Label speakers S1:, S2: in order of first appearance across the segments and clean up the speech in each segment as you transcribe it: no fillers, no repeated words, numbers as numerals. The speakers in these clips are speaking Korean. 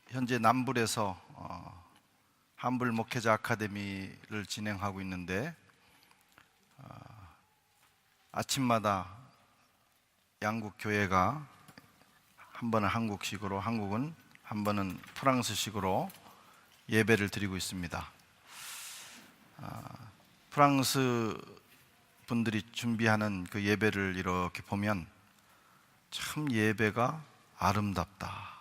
S1: 현재 남불에서 한불 목회자 아카데미를 진행하고 있는데 아침마다 양국 교회가 한 번은 한국식으로, 한국은 한 번은 프랑스식으로 예배를 드리고 있습니다. 프랑스 분들이 준비하는 그 예배를 이렇게 보면 참 예배가 아름답다,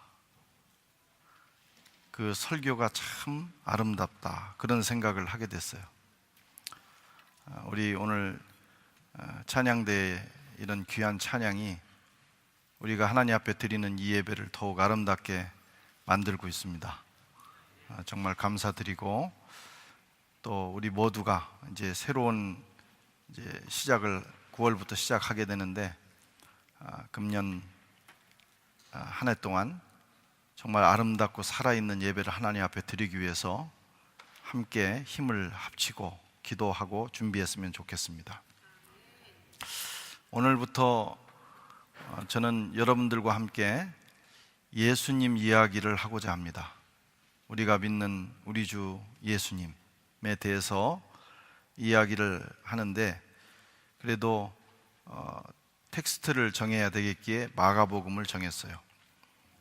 S1: 그 설교가 참 아름답다, 그런 생각을 하게 됐어요. 우리 오늘 찬양대에 이런 귀한 찬양이 우리가 하나님 앞에 드리는 이 예배를 더욱 아름답게 만들고 있습니다. 정말 감사드리고, 또 우리 모두가 이제 새로운 시작을 9월부터 시작하게 되는데, 금년 한 해 동안 정말 아름답고 살아있는 예배를 하나님 앞에 드리기 위해서 함께 힘을 합치고 기도하고 준비했으면 좋겠습니다. 오늘부터 저는 여러분들과 함께 예수님 이야기를 하고자 합니다. 우리가 믿는 우리 주 예수님에 대해서 이야기를 하는데, 그래도 텍스트를 정해야 되겠기에 마가복음을 정했어요.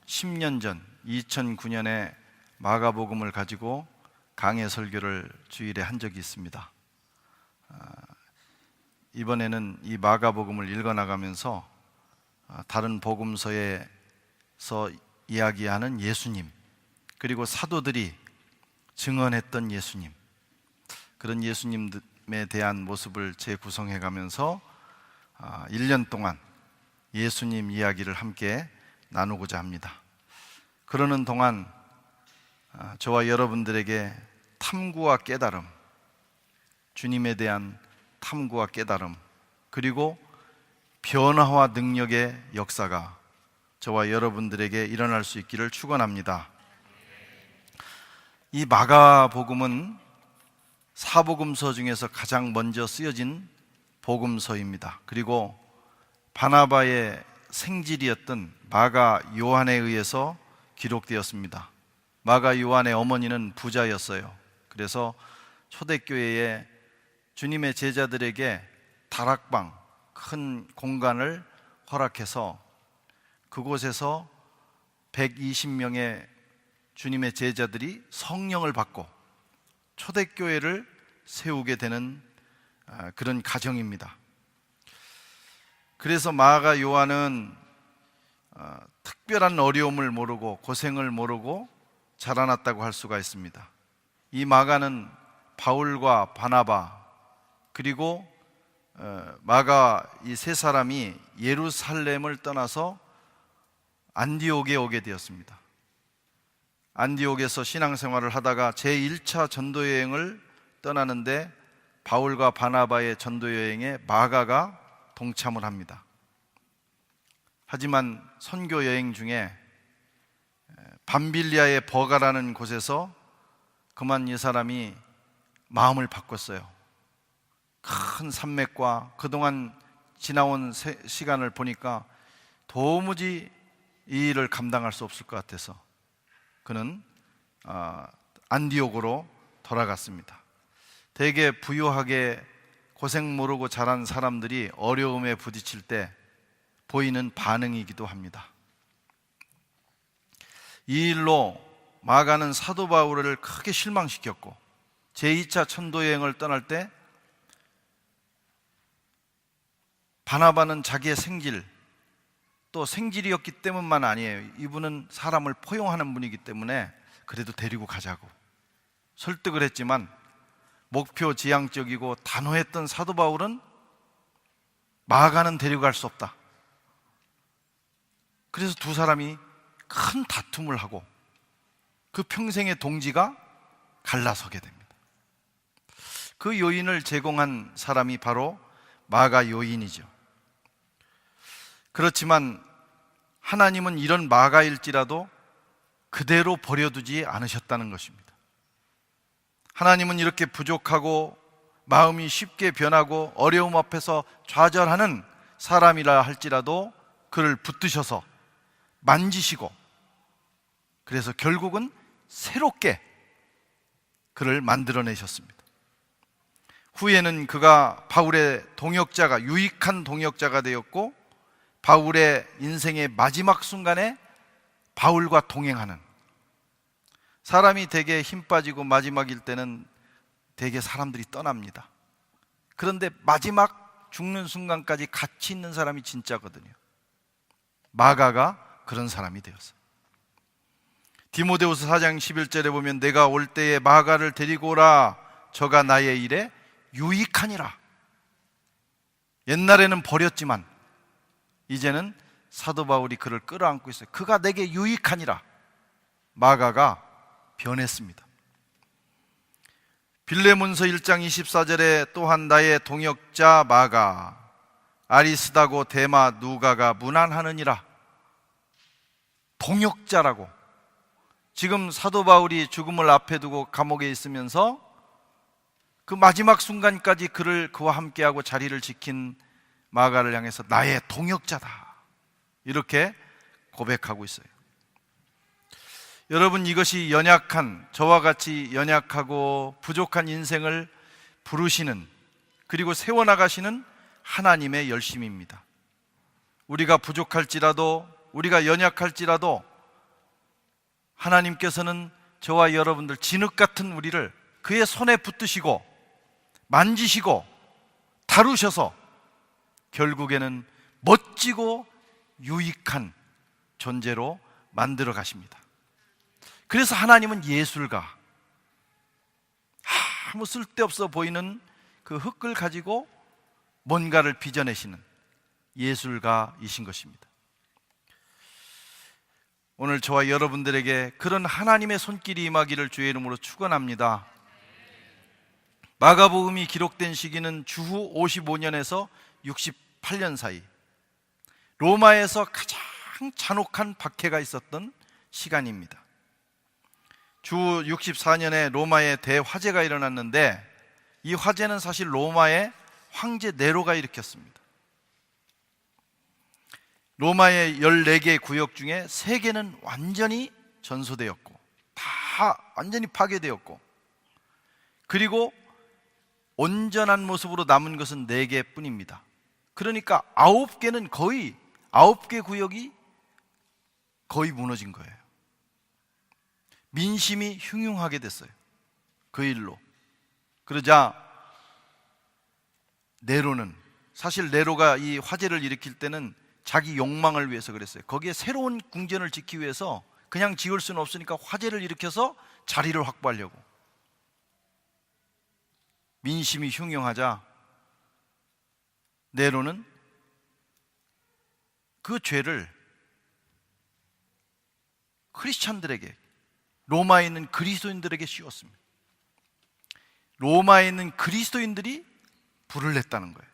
S1: 10년 전 2009년에 마가복음을 가지고 강해 설교를 주일에 한 적이 있습니다. 이번에는 이 마가복음을 읽어나가면서 다른 복음서에서 이야기하는 예수님, 그리고 사도들이 증언했던 예수님, 그런 예수님에 대한 모습을 재구성해가면서 1년 동안 예수님 이야기를 함께 나누고자 합니다. 그러는 동안 저와 여러분들에게 탐구와 깨달음, 주님에 대한 탐구와 깨달음, 그리고 변화와 능력의 역사가 저와 여러분들에게 일어날 수 있기를 축원합니다. 이 마가복음은 사복음서 중에서 가장 먼저 쓰여진 복음서입니다. 그리고 바나바의 생질이었던 마가 요한에 의해서 기록되었습니다. 마가 요한의 어머니는 부자였어요. 그래서 초대교회에 주님의 제자들에게 다락방, 큰 공간을 허락해서 그곳에서 120명의 주님의 제자들이 성령을 받고 초대교회를 세우게 되는 그런 가정입니다. 그래서 마가 요한은 특별한 어려움을 모르고 고생을 모르고 자라났다고 할 수가 있습니다. 이 마가는 바울과 바나바, 그리고 마가 이 세 사람이 예루살렘을 떠나서 안디옥에 오게 되었습니다. 안디옥에서 신앙생활을 하다가 제1차 전도여행을 떠나는데 바울과 바나바의 전도여행에 마가가 동참을 합니다. 하지만 선교여행 중에 밤빌리아의 버가라는 곳에서 그만 이 사람이 마음을 바꿨어요. 큰 산맥과 그동안 지나온 시간을 보니까 도무지 이 일을 감당할 수 없을 것 같아서 그는 안디옥으로 돌아갔습니다. 되게 부유하게 고생 모르고 자란 사람들이 어려움에 부딪힐 때 보이는 반응이기도 합니다. 이 일로 마가는 사도 바울을 크게 실망시켰고, 제2차 천도여행을 떠날 때 바나바는 자기의 생질, 또 생질이었기 때문만 아니에요. 이분은 사람을 포용하는 분이기 때문에 그래도 데리고 가자고 설득을 했지만, 목표 지향적이고 단호했던 사도 바울은 마가는 데리고 갈 수 없다. 그래서 두 사람이 큰 다툼을 하고 그 평생의 동지가 갈라서게 됩니다. 그 요인을 제공한 사람이 바로 마가 요인이죠. 그렇지만 하나님은 이런 마가일지라도 그대로 버려두지 않으셨다는 것입니다. 하나님은 이렇게 부족하고 마음이 쉽게 변하고 어려움 앞에서 좌절하는 사람이라 할지라도 그를 붙드셔서 만지시고 그래서 결국은 새롭게 그를 만들어내셨습니다. 후에는 그가 바울의 동역자가, 유익한 동역자가 되었고, 바울의 인생의 마지막 순간에 바울과 동행하는, 사람이 되게 힘 빠지고 마지막일 때는 되게 사람들이 떠납니다. 그런데 마지막 죽는 순간까지 같이 있는 사람이 진짜거든요. 마가가 그런 사람이 되었어요. 디모데후서 4장 11절에 보면 내가 올 때에 마가를 데리고 오라. 저가 나의 일에 유익하니라. 옛날에는 버렸지만 이제는 사도 바울이 그를 끌어안고 있어요. 그가 내게 유익하니라. 마가가 변했습니다. 빌레몬서 1장 24절에 또한 나의 동역자 마가 아리스다고 데마 누가가 문안하느니라. 동역자라고. 지금 사도 바울이 죽음을 앞에 두고 감옥에 있으면서 그 마지막 순간까지 그와 함께하고 자리를 지킨 마가를 향해서 나의 동역자다, 이렇게 고백하고 있어요. 여러분, 이것이 연약한, 저와 같이 연약하고 부족한 인생을 부르시는, 그리고 세워나가시는 하나님의 열심입니다. 우리가 부족할지라도, 우리가 연약할지라도 하나님께서는 저와 여러분들 진흙 같은 우리를 그의 손에 붙드시고 만지시고 다루셔서 결국에는 멋지고 유익한 존재로 만들어 가십니다. 그래서 하나님은 예술가, 아무 쓸데없어 보이는 그 흙을 가지고 뭔가를 빚어내시는 예술가이신 것입니다. 오늘 저와 여러분들에게 그런 하나님의 손길이 임하기를 주의 이름으로 축원합니다. 마가복음이 기록된 시기는 주후 55년에서 68년 사이, 로마에서 가장 잔혹한 박해가 있었던 시간입니다. 주후 64년에 로마에 대화재가 일어났는데, 이 화재는 사실 로마의 황제 네로가 일으켰습니다. 로마의 14개 구역 중에 3개는 완전히 전소되었고, 다 완전히 파괴되었고, 그리고 온전한 모습으로 남은 것은 4개 뿐입니다. 그러니까 9개는 거의, 9개 구역이 거의 무너진 거예요. 민심이 흉흉하게 됐어요, 그 일로. 그러자 네로는, 사실 네로가 이 화재를 일으킬 때는 자기 욕망을 위해서 그랬어요. 거기에 새로운 궁전을 짓기 위해서 그냥 지을 수는 없으니까 화재를 일으켜서 자리를 확보하려고. 민심이 흉흉하자 네로는 그 죄를 크리스찬들에게, 로마에 있는 그리스도인들에게 씌웠습니다. 로마에 있는 그리스도인들이 불을 냈다는 거예요.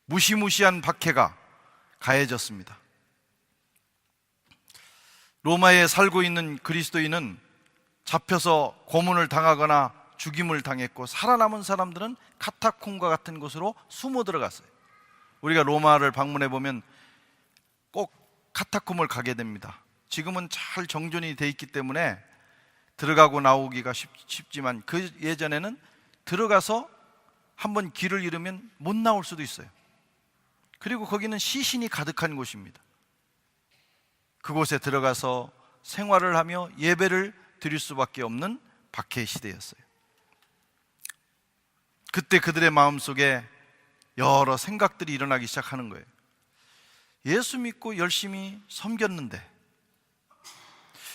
S1: 무시무시한 박해가 가해졌습니다. 로마에 살고 있는 그리스도인은 잡혀서 고문을 당하거나 죽임을 당했고, 살아남은 사람들은 카타콤과 같은 곳으로 숨어 들어갔어요. 우리가 로마를 방문해 보면 꼭 카타콤을 가게 됩니다. 지금은 잘 정돈이 돼 있기 때문에 들어가고 나오기가 쉽지만 그 예전에는 들어가서 한번 길을 잃으면 못 나올 수도 있어요. 그리고 거기는 시신이 가득한 곳입니다. 그곳에 들어가서 생활을 하며 예배를 드릴 수밖에 없는 박해의 시대였어요. 그때 그들의 마음속에 여러 생각들이 일어나기 시작하는 거예요. 예수 믿고 열심히 섬겼는데,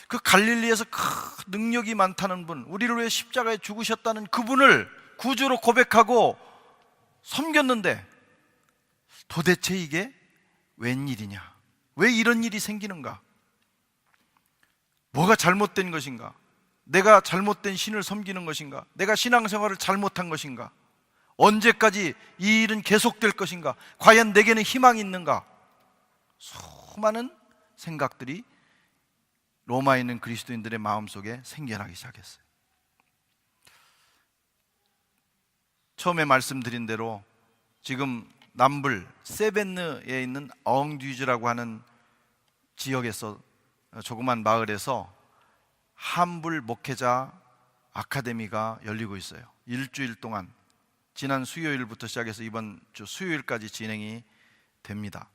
S1: 그 갈릴리에서 큰 능력이 많다는 분, 우리를 위해 십자가에 죽으셨다는 그분을 구주로 고백하고 섬겼는데 도대체 이게 웬일이냐? 왜 이런 일이 생기는가? 뭐가 잘못된 것인가? 내가 잘못된 신을 섬기는 것인가? 내가 신앙생활을 잘못한 것인가? 언제까지 이 일은 계속될 것인가? 과연 내게는 희망이 있는가? 수많은 생각들이 로마에 있는 그리스도인들의 마음속에 생겨나기 시작했어요. 처음에 말씀드린 대로 지금 남불 세벤느에 있는 엉듀즈라고 하는 지역에서 조그만 마을에서 한불 목회자 아카데미가 열리고 있어요. 일주일 동안 지난 수요일부터 시작해서 이번 주 수요일까지 진행이 됩니다.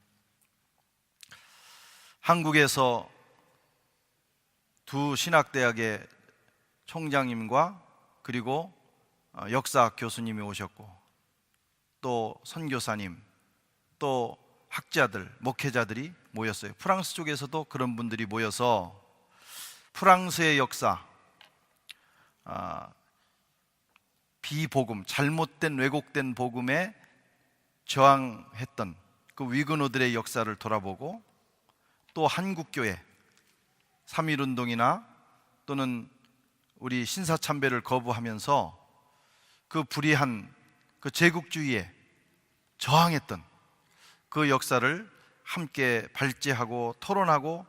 S1: 한국에서 두 신학대학의 총장님과 그리고 역사학 교수님이 오셨고, 또 선교사님, 또 학자들, 목회자들이 모였어요. 프랑스 쪽에서도 그런 분들이 모여서 프랑스의 역사, 비복음, 잘못된 왜곡된 복음에 저항했던 그 위근호들의 역사를 돌아보고, 또 한국교회 3.1운동이나 또는 우리 신사참배를 거부하면서 그 불의한 그 제국주의에 저항했던 그 역사를 함께 발제하고 토론하고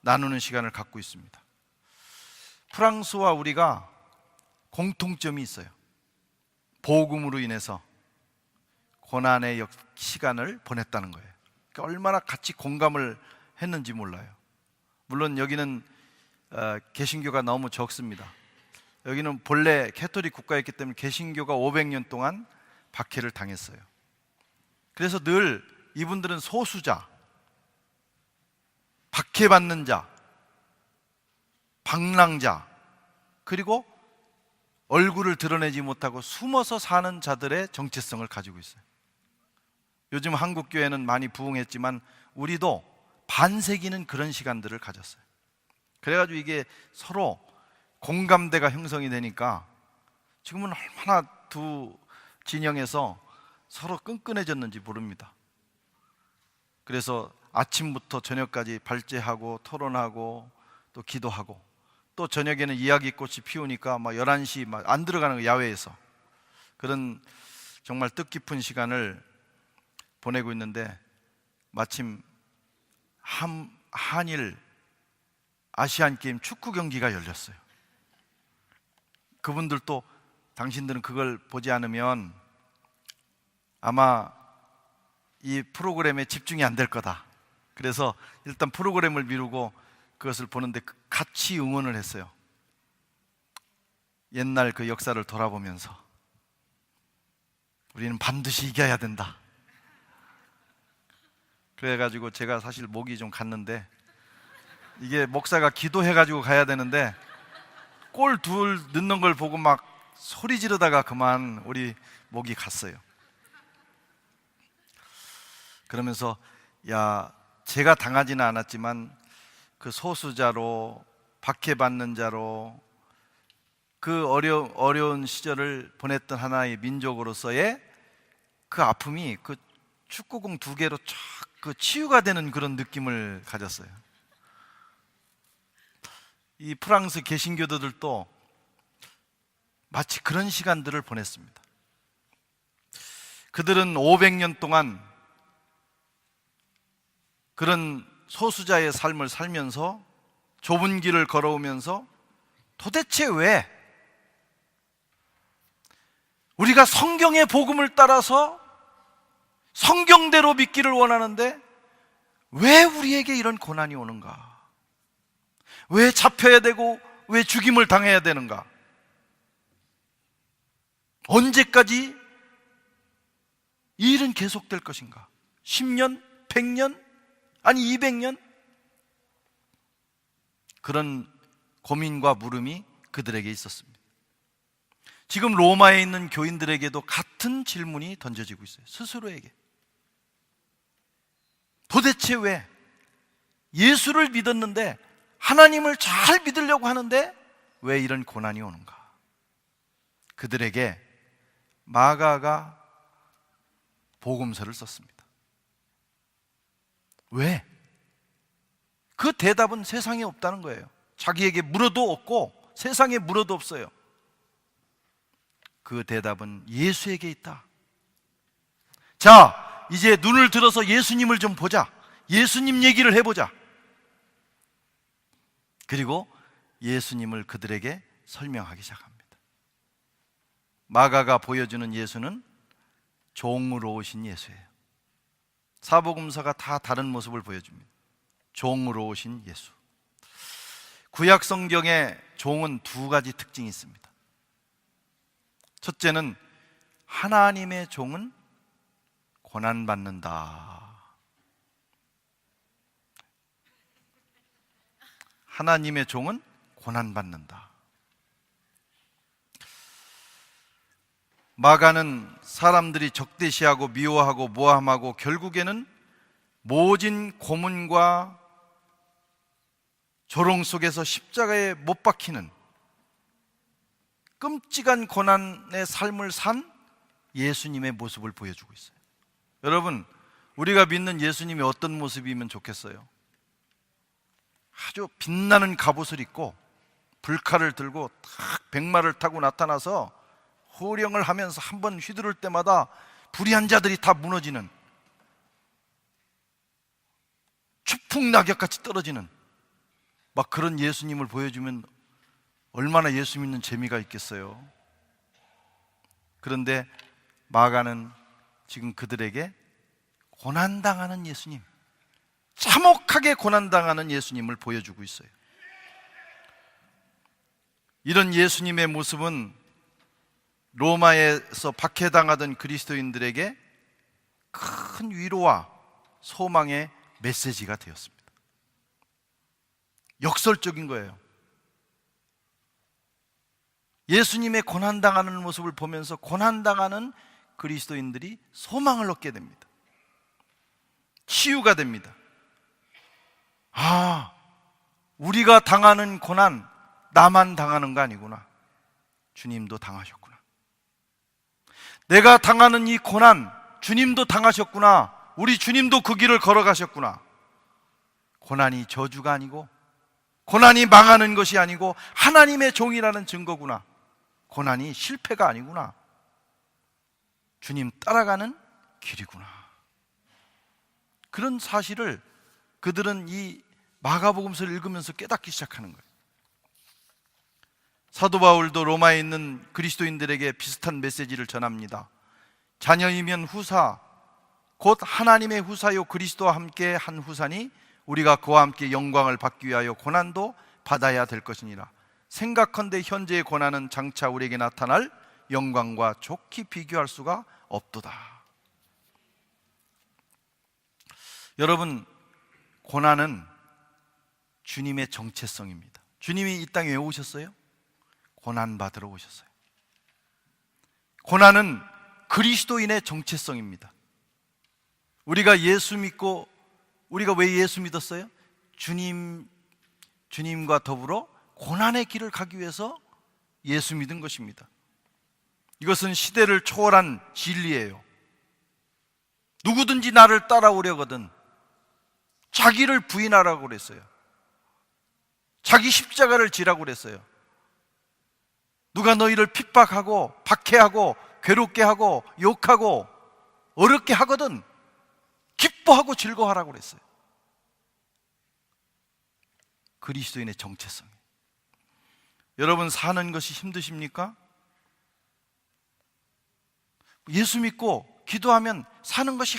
S1: 나누는 시간을 갖고 있습니다. 프랑스와 우리가 공통점이 있어요. 복음으로 인해서 고난의 시간을 보냈다는 거예요. 그러니까 얼마나 같이 공감을 했는지 몰라요. 물론 여기는 개신교가 너무 적습니다. 여기는 본래 캐토릭 국가였기 때문에 개신교가 500년 동안 박해를 당했어요. 그래서 늘 이분들은 소수자, 박해받는 자, 방랑자, 그리고 얼굴을 드러내지 못하고 숨어서 사는 자들의 정체성을 가지고 있어요. 요즘 한국교회는 많이 부흥했지만 우리도 반세기는 그런 시간들을 가졌어요. 그래가지고 이게 서로 공감대가 형성이 되니까 지금은 얼마나 두 진영에서 서로 끈끈해졌는지 모릅니다. 그래서 아침부터 저녁까지 발제하고 토론하고 또 기도하고, 또 저녁에는 이야기꽃이 피우니까 막 11시 막 안 들어가는 거, 야외에서. 그런 정말 뜻깊은 시간을 보내고 있는데, 마침 한일 아시안게임 축구 경기가 열렸어요. 그분들도 당신들은 그걸 보지 않으면 아마 이 프로그램에 집중이 안 될 거다. 그래서 일단 프로그램을 미루고 그것을 보는데 같이 응원을 했어요. 옛날 그 역사를 돌아보면서 우리는 반드시 이겨야 된다. 그래가지고 제가 사실 목이 좀 갔는데, 이게 목사가 기도해가지고 가야 되는데 골 둘 넣는 걸 보고 막 소리 지르다가 그만 우리 목이 갔어요. 그러면서 제가 당하지는 않았지만 그 소수자로, 박해받는 자로 그 어려운 시절을 보냈던 하나의 민족으로서의 그 아픔이 그 축구공 2개로 쫙 그 치유가 되는 그런 느낌을 가졌어요. 이 프랑스 개신교도들도 마치 그런 시간들을 보냈습니다. 그들은 500년 동안 그런 소수자의 삶을 살면서 좁은 길을 걸어오면서 도대체 왜 우리가 성경의 복음을 따라서 성경대로 믿기를 원하는데 왜 우리에게 이런 고난이 오는가? 왜 잡혀야 되고 왜 죽임을 당해야 되는가? 언제까지 이 일은 계속될 것인가? 10년? 100년? 아니 200년? 그런 고민과 물음이 그들에게 있었습니다. 지금 로마에 있는 교인들에게도 같은 질문이 던져지고 있어요. 스스로에게. 도대체 왜 예수를 믿었는데, 하나님을 잘 믿으려고 하는데 왜 이런 고난이 오는가? 그들에게 마가가 복음서를 썼습니다. 왜? 그 대답은 세상에 없다는 거예요. 자기에게 물어도 없고 세상에 물어도 없어요. 그 대답은 예수에게 있다. 자, 이제 눈을 들어서 예수님을 좀 보자. 예수님 얘기를 해보자. 그리고 예수님을 그들에게 설명하기 시작합니다. 마가가 보여주는 예수는 종으로 오신 예수예요. 사복음서가 다 다른 모습을 보여줍니다. 종으로 오신 예수. 구약 성경에 종은 두 가지 특징이 있습니다. 첫째는 하나님의 종은 고난받는다. 하나님의 종은 고난받는다. 마가는 사람들이 적대시하고 미워하고 모함하고 결국에는 모진 고문과 조롱 속에서 십자가에 못 박히는 끔찍한 고난의 삶을 산 예수님의 모습을 보여주고 있어요. 여러분, 우리가 믿는 예수님이 어떤 모습이면 좋겠어요? 아주 빛나는 갑옷을 입고 불칼을 들고 탁 백마를 타고 나타나서 호령을 하면서 한 번 휘두를 때마다 불의한 자들이 다 무너지는, 추풍낙엽같이 떨어지는 막 그런 예수님을 보여주면 얼마나 예수 믿는 재미가 있겠어요. 그런데 마가는 지금 그들에게 고난당하는 예수님, 참혹하게 고난당하는 예수님을 보여주고 있어요. 이런 예수님의 모습은 로마에서 박해당하던 그리스도인들에게 큰 위로와 소망의 메시지가 되었습니다. 역설적인 거예요. 예수님의 고난당하는 모습을 보면서 고난당하는 그리스도인들이 소망을 얻게 됩니다. 치유가 됩니다. 아, 우리가 당하는 고난 나만 당하는 거 아니구나. 주님도 당하셨구나. 내가 당하는 이 고난 주님도 당하셨구나. 우리 주님도 그 길을 걸어가셨구나. 고난이 저주가 아니고, 고난이 망하는 것이 아니고 하나님의 종이라는 증거구나. 고난이 실패가 아니구나. 주님 따라가는 길이구나. 그런 사실을 그들은 이 마가복음서를 읽으면서 깨닫기 시작하는 거예요. 사도 바울도 로마에 있는 그리스도인들에게 비슷한 메시지를 전합니다. 자녀이면 후사, 곧 하나님의 후사요 그리스도와 함께 한 후사니 우리가 그와 함께 영광을 받기 위하여 고난도 받아야 될 것이니라. 생각컨대 현재의 고난은 장차 우리에게 나타날 영광과 좋게 비교할 수가 없도다. 여러분, 고난은 주님의 정체성입니다. 주님이 이 땅에 왜 오셨어요? 고난 받으러 오셨어요. 고난은 그리스도인의 정체성입니다. 우리가 예수 믿고, 우리가 왜 예수 믿었어요? 주님과 더불어 고난의 길을 가기 위해서 예수 믿은 것입니다. 이것은 시대를 초월한 진리예요. 누구든지 나를 따라오려거든 자기를 부인하라고 그랬어요. 자기 십자가를 지라고 그랬어요. 누가 너희를 핍박하고 박해하고 괴롭게 하고 욕하고 어렵게 하거든 기뻐하고 즐거워하라고 그랬어요. 그리스도인의 정체성. 여러분, 사는 것이 힘드십니까? 예수 믿고 기도하면 사는 것이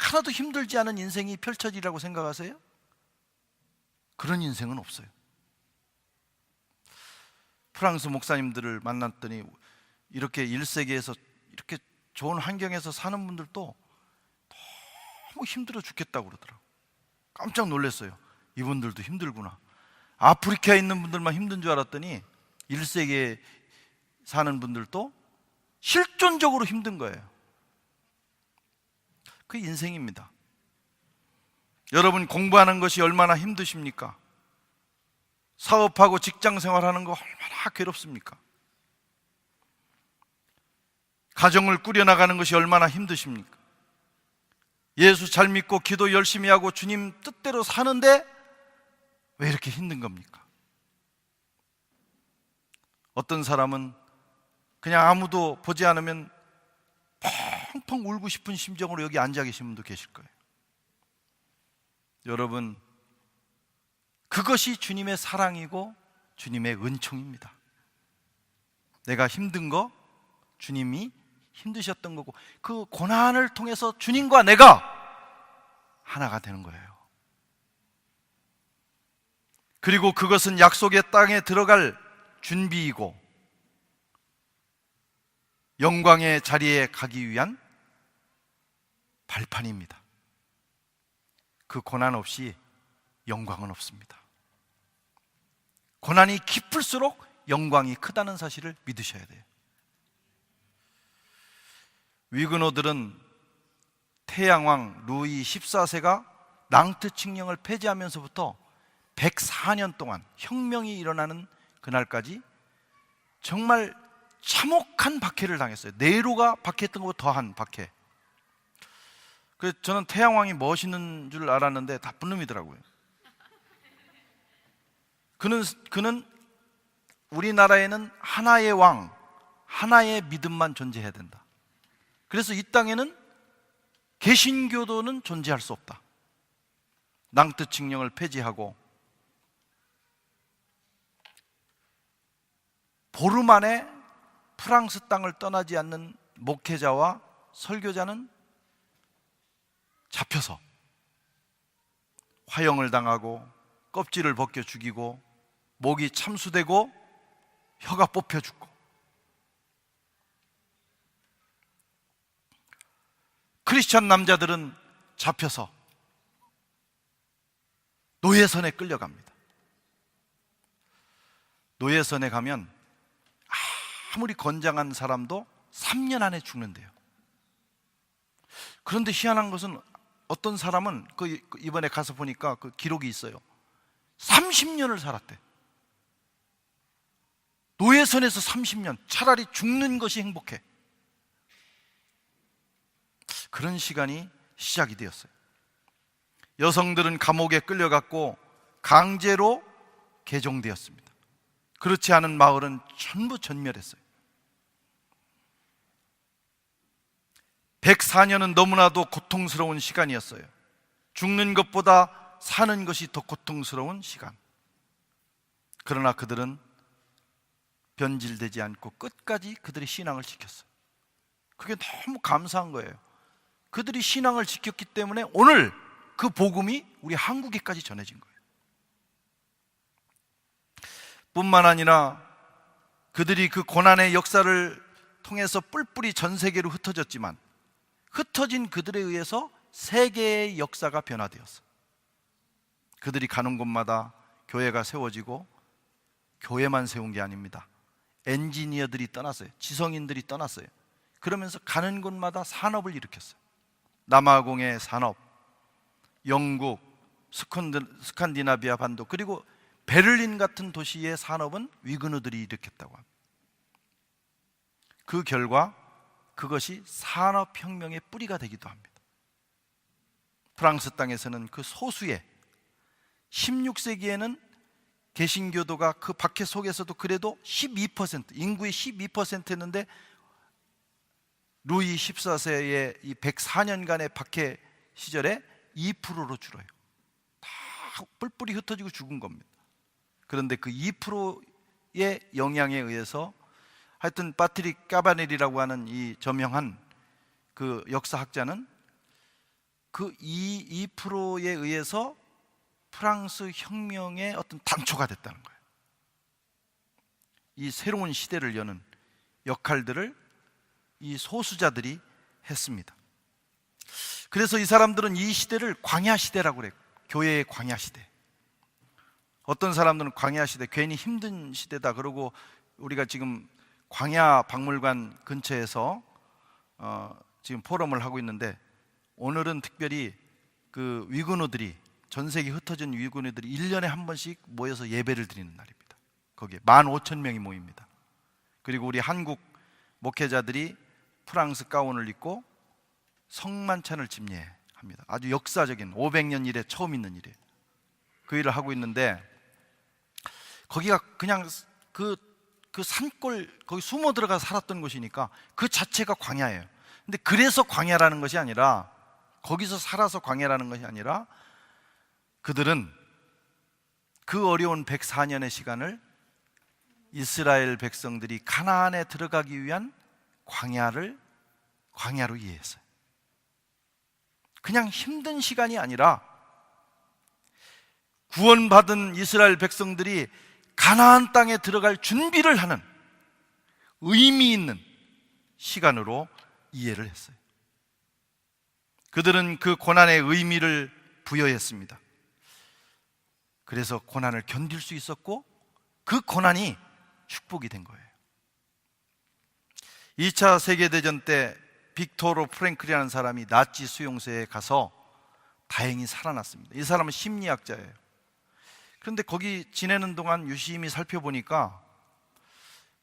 S1: 하나도 힘들지 않은 인생이 펼쳐지라고 생각하세요? 그런 인생은 없어요. 프랑스 목사님들을 만났더니 이렇게 1세기에서 이렇게 좋은 환경에서 사는 분들도 너무 힘들어 죽겠다고 그러더라고요. 깜짝 놀랐어요. 이분들도 힘들구나. 아프리카에 있는 분들만 힘든 줄 알았더니 1세기에 사는 분들도 실존적으로 힘든 거예요. 그 인생입니다. 여러분, 공부하는 것이 얼마나 힘드십니까? 사업하고 직장 생활하는 거 얼마나 괴롭습니까? 가정을 꾸려나가는 것이 얼마나 힘드십니까? 예수 잘 믿고 기도 열심히 하고 주님 뜻대로 사는데 왜 이렇게 힘든 겁니까? 어떤 사람은 그냥 아무도 보지 않으면 펑펑 울고 싶은 심정으로 여기 앉아 계신 분도 계실 거예요. 여러분, 그것이 주님의 사랑이고 주님의 은총입니다. 내가 힘든 거 주님이 힘드셨던 거고, 그 고난을 통해서 주님과 내가 하나가 되는 거예요. 그리고 그것은 약속의 땅에 들어갈 준비이고 영광의 자리에 가기 위한 발판입니다. 그 고난 없이 영광은 없습니다. 고난이 깊을수록 영광이 크다는 사실을 믿으셔야 돼요. 위그노들은 태양왕 루이 14세가 낭트 칙령을 폐지하면서부터 104년 동안 혁명이 일어나는 그날까지 정말 참혹한 박해를 당했어요. 네로가 박해했던 것보다 더한 박해. 그래서 저는 태양왕이 멋있는 줄 알았는데 나쁜 놈이더라고요. 그는 우리나라에는 하나의 왕, 하나의 믿음만 존재해야 된다. 그래서 이 땅에는 개신교도는 존재할 수 없다. 낭트 칙령을 폐지하고 보름 안에 프랑스 땅을 떠나지 않는 목회자와 설교자는 잡혀서 화형을 당하고 껍질을 벗겨 죽이고 목이 참수되고 혀가 뽑혀 죽고, 크리스찬 남자들은 잡혀서 노예선에 끌려갑니다. 노예선에 가면 아무리 건장한 사람도 3년 안에 죽는데요. 그런데 희한한 것은 어떤 사람은 이번에 가서 보니까 그 기록이 있어요. 30년을 살았대. 노예선에서 30년, 차라리 죽는 것이 행복해. 그런 시간이 시작이 되었어요. 여성들은 감옥에 끌려갔고 강제로 개종되었습니다. 그렇지 않은 마을은 전부 전멸했어요. 104년은 너무나도 고통스러운 시간이었어요. 죽는 것보다 사는 것이 더 고통스러운 시간. 그러나 그들은 변질되지 않고 끝까지 그들의 신앙을 지켰어요. 그게 너무 감사한 거예요. 그들이 신앙을 지켰기 때문에 오늘 그 복음이 우리 한국에까지 전해진 거예요. 뿐만 아니라 그들이 그 고난의 역사를 통해서 뿔뿔이 전 세계로 흩어졌지만 흩어진 그들에 의해서 세계의 역사가 변화되었어요. 그들이 가는 곳마다 교회가 세워지고, 교회만 세운 게 아닙니다. 엔지니어들이 떠났어요. 지성인들이 떠났어요. 그러면서 가는 곳마다 산업을 일으켰어요. 남아공의 산업, 영국, 스칸디나비아 반도, 그리고 베를린 같은 도시의 산업은 위그너들이 일으켰다고 합니다. 그 결과 그것이 산업혁명의 뿌리가 되기도 합니다. 프랑스 땅에서는 그 소수의 16세기에는 개신교도가 그 박해 속에서도 그래도 12%, 인구의 12%였는데 루이 14세의 이 104년간의 박해 시절에 2%로 줄어요. 다 뿔뿔이 흩어지고 죽은 겁니다. 그런데 그 2%의 영향에 의해서 하여튼 파트릭 까바넬이라고 하는 이 저명한 그 역사학자는 그 2%에 의해서 프랑스 혁명의 어떤 단초가 됐다는 거예요. 이 새로운 시대를 여는 역할들을 이 소수자들이 했습니다. 그래서 이 사람들은 이 시대를 광야 시대라고 그래요. 교회의 광야 시대. 어떤 사람들은 광야 시대, 괜히 힘든 시대다 그러고, 우리가 지금 광야 박물관 근처에서 지금 포럼을 하고 있는데, 오늘은 특별히 그 위그노들이, 전 세계 흩어진 위그노들이 1년에 한 번씩 모여서 예배를 드리는 날입니다. 거기에 15,000명이 모입니다. 그리고 우리 한국 목회자들이 프랑스 가운을 입고 성만찬을 집례합니다. 아주 역사적인 500년 이래 처음 있는 일이에요. 그 일을 하고 있는데, 거기가 그냥 그 산골, 거기 숨어 들어가서 살았던 곳이니까 그 자체가 광야예요. 근데 그래서 광야라는 것이 아니라, 거기서 살아서 광야라는 것이 아니라, 그들은 그 어려운 104년의 시간을 이스라엘 백성들이 가나안에 들어가기 위한 광야로 이해했어요. 그냥 힘든 시간이 아니라 구원받은 이스라엘 백성들이 가나안 땅에 들어갈 준비를 하는 의미 있는 시간으로 이해를 했어요. 그들은 그 고난의 의미를 부여했습니다. 그래서 고난을 견딜 수 있었고 그 고난이 축복이 된 거예요. 2차 세계대전 때 빅토르 프랭클이라는 사람이 나치 수용소에 가서 다행히 살아났습니다. 이 사람은 심리학자예요. 그런데 거기 지내는 동안 유심히 살펴보니까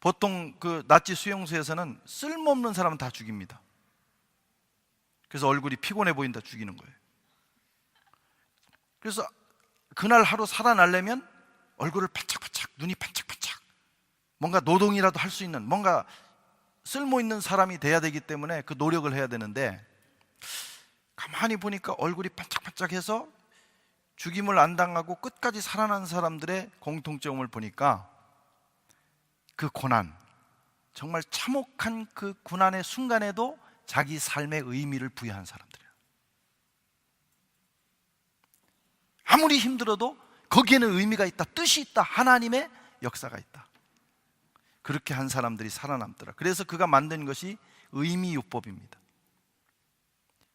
S1: 보통 그 나치 수용소에서는 쓸모없는 사람은 다 죽입니다. 그래서 얼굴이 피곤해 보인다 죽이는 거예요. 그래서 그날 하루 살아나려면 얼굴을 반짝반짝, 눈이 반짝반짝, 뭔가 노동이라도 할 수 있는, 뭔가 쓸모 있는 사람이 돼야 되기 때문에 그 노력을 해야 되는데, 가만히 보니까 얼굴이 반짝반짝해서 죽임을 안 당하고 끝까지 살아난 사람들의 공통점을 보니까 그 고난, 정말 참혹한 그 고난의 순간에도 자기 삶의 의미를 부여한 사람들이에요. 아무리 힘들어도 거기에는 의미가 있다, 뜻이 있다, 하나님의 역사가 있다. 그렇게 한 사람들이 살아남더라. 그래서 그가 만든 것이 의미요법입니다.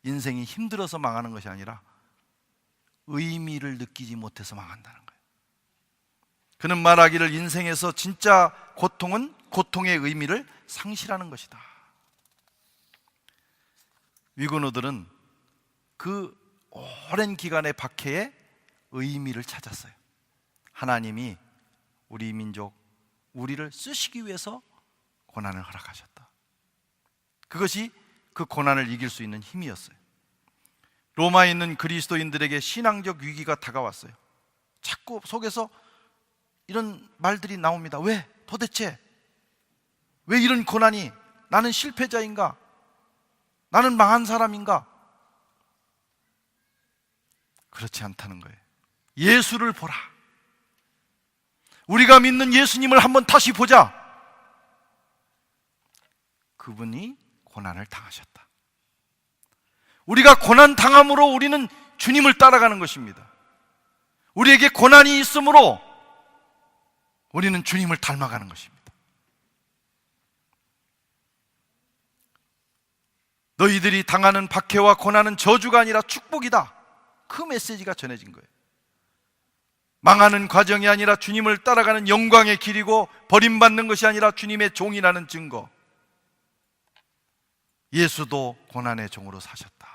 S1: 인생이 힘들어서 망하는 것이 아니라 의미를 느끼지 못해서 망한다는 거예요. 그는 말하기를 인생에서 진짜 고통은 고통의 의미를 상실하는 것이다. 위고노들은 그 오랜 기간의 박해에 의미를 찾았어요. 하나님이 우리 민족, 우리를 쓰시기 위해서 고난을 허락하셨다. 그것이 그 고난을 이길 수 있는 힘이었어요. 로마에 있는 그리스도인들에게 신앙적 위기가 다가왔어요. 자꾸 속에서 이런 말들이 나옵니다. 왜? 도대체 왜 이런 고난이? 나는 실패자인가? 나는 망한 사람인가? 그렇지 않다는 거예요. 예수를 보라. 우리가 믿는 예수님을 한번 다시 보자. 그분이 고난을 당하셨다. 우리가 고난 당함으로 우리는 주님을 따라가는 것입니다. 우리에게 고난이 있으므로 우리는 주님을 닮아가는 것입니다. 너희들이 당하는 박해와 고난은 저주가 아니라 축복이다. 그 메시지가 전해진 거예요. 망하는 과정이 아니라 주님을 따라가는 영광의 길이고, 버림받는 것이 아니라 주님의 종이라는 증거. 예수도 고난의 종으로 사셨다.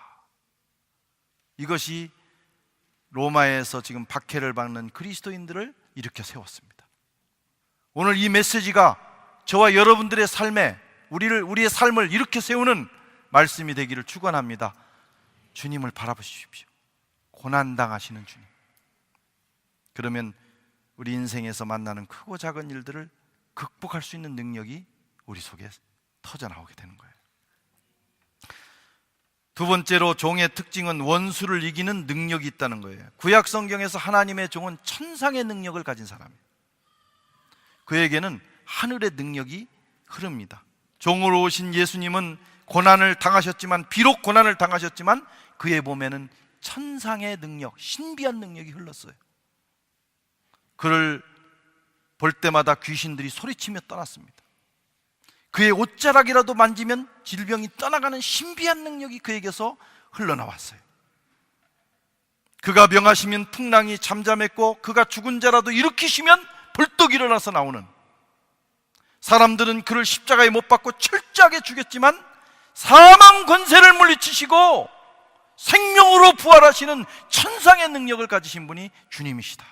S1: 이것이 로마에서 지금 박해를 받는 그리스도인들을 일으켜 세웠습니다. 오늘 이 메시지가 저와 여러분들의 삶에, 우리의 삶을 일으켜 세우는 말씀이 되기를 축원합니다. 주님을 바라보십시오. 고난당하시는 주님. 그러면 우리 인생에서 만나는 크고 작은 일들을 극복할 수 있는 능력이 우리 속에 터져나오게 되는 거예요. 두 번째로 종의 특징은 원수를 이기는 능력이 있다는 거예요. 구약 성경에서 하나님의 종은 천상의 능력을 가진 사람이에요. 그에게는 하늘의 능력이 흐릅니다. 종으로 오신 예수님은 고난을 당하셨지만, 비록 고난을 당하셨지만 그의 몸에는 천상의 능력, 신비한 능력이 흘렀어요. 그를 볼 때마다 귀신들이 소리치며 떠났습니다. 그의 옷자락이라도 만지면 질병이 떠나가는 신비한 능력이 그에게서 흘러나왔어요. 그가 명하시면 풍랑이 잠잠했고, 그가 죽은 자라도 일으키시면 벌떡 일어나서 나오는, 사람들은 그를 십자가에 못 박고 철저하게 죽였지만 사망 권세를 물리치시고 생명으로 부활하시는 천상의 능력을 가지신 분이 주님이시다.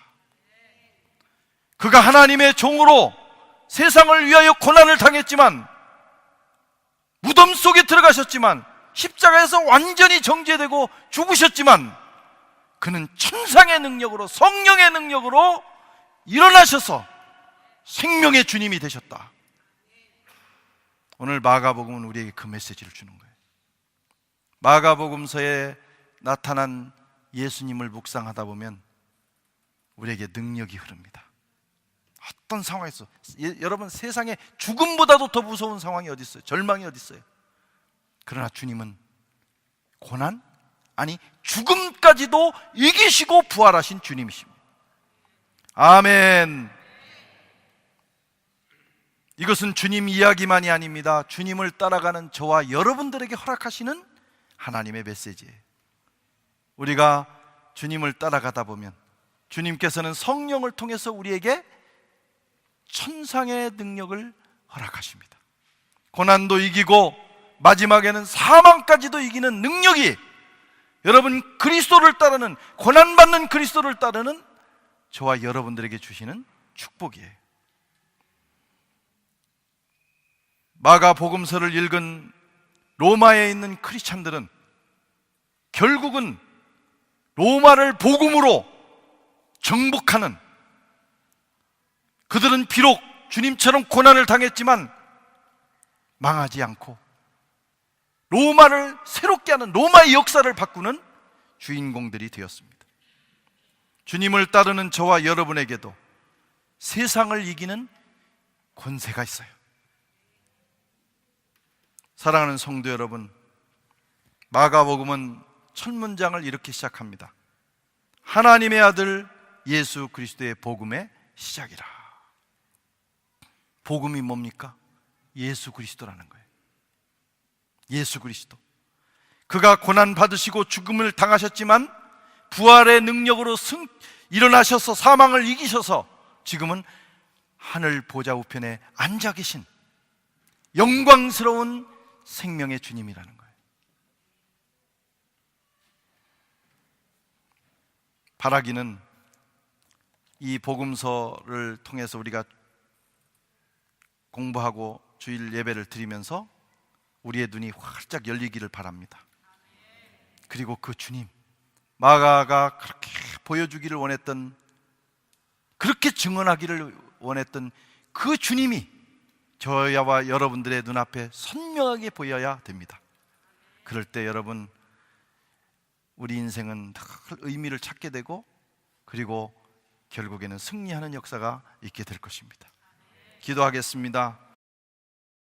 S1: 그가 하나님의 종으로 세상을 위하여 고난을 당했지만, 무덤 속에 들어가셨지만, 십자가에서 완전히 정죄되고 죽으셨지만, 그는 천상의 능력으로, 성령의 능력으로 일어나셔서 생명의 주님이 되셨다. 오늘 마가복음은 우리에게 그 메시지를 주는 거예요. 마가복음서에 나타난 예수님을 묵상하다 보면 우리에게 능력이 흐릅니다. 어떤 상황에서, 여러분, 세상에 죽음보다도 더 무서운 상황이 어디 있어요? 절망이 어디 있어요? 그러나 주님은 고난, 아니 죽음까지도 이기시고 부활하신 주님이십니다. 아멘. 이것은 주님 이야기만이 아닙니다. 주님을 따라가는 저와 여러분들에게 허락하시는 하나님의 메시지예요. 우리가 주님을 따라가다 보면 주님께서는 성령을 통해서 우리에게 천상의 능력을 허락하십니다. 고난도 이기고 마지막에는 사망까지도 이기는 능력이 여러분 그리스도를 따르는, 고난받는 그리스도를 따르는 저와 여러분들에게 주시는 축복이에요. 마가복음서를 읽은 로마에 있는 크리스찬들은 결국은 로마를 복음으로 정복하는, 그들은 비록 주님처럼 고난을 당했지만 망하지 않고 로마를 새롭게 하는, 로마의 역사를 바꾸는 주인공들이 되었습니다. 주님을 따르는 저와 여러분에게도 세상을 이기는 권세가 있어요. 사랑하는 성도 여러분, 마가복음은 첫 문장을 이렇게 시작합니다. 하나님의 아들 예수 그리스도의 복음의 시작이라. 복음이 뭡니까? 예수 그리스도라는 거예요. 예수 그리스도. 그가 고난 받으시고 죽음을 당하셨지만 부활의 능력으로 일어나셔서 사망을 이기셔서 지금은 하늘 보좌 우편에 앉아 계신 영광스러운 생명의 주님이라는 거예요. 바라기는 이 복음서를 통해서 우리가 공부하고 주일 예배를 드리면서 우리의 눈이 활짝 열리기를 바랍니다. 그리고 그 주님, 마가가 그렇게 보여주기를 원했던, 그렇게 증언하기를 원했던 그 주님이 저와 여러분들의 눈앞에 선명하게 보여야 됩니다. 그럴 때 여러분, 우리 인생은 늘 의미를 찾게 되고, 그리고 결국에는 승리하는 역사가 있게 될 것입니다. 기도하겠습니다.